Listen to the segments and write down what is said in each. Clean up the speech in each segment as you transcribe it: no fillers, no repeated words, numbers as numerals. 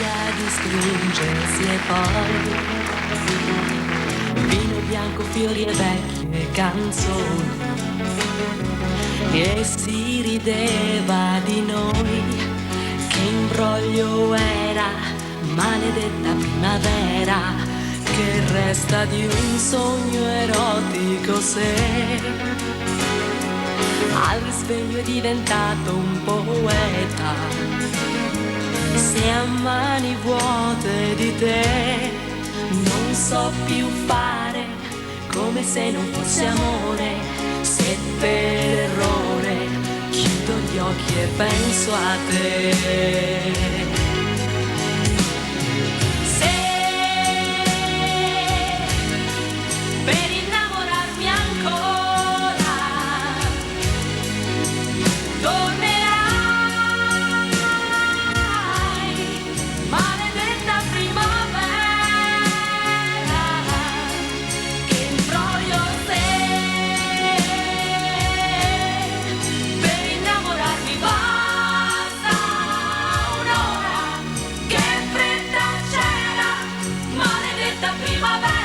voglia di stringersi e poi vino bianco, fiori e vecchie canzoni, e si rideva di noi. Che imbroglio era, maledetta primavera, che resta di un sogno erotico se al risveglio è diventato un poeta. Se a mani vuote di te non so più fare, come se non fosse amore, se per errore chiudo gli occhi e penso a te. Per innamorarmi ancora tornerai, maledetta primavera, che imbroglio sei. Per innamorarmi basta un'ora, che fretta c'era, maledetta primavera.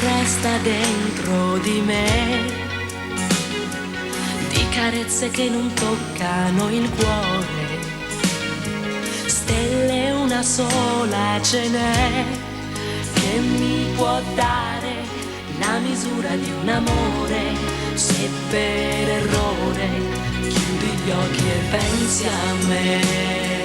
Resta dentro di me, di carezze che non toccano il cuore, stelle una sola ce n'è, che mi può dare la misura di un amore, se per errore chiudi gli occhi e pensi a me.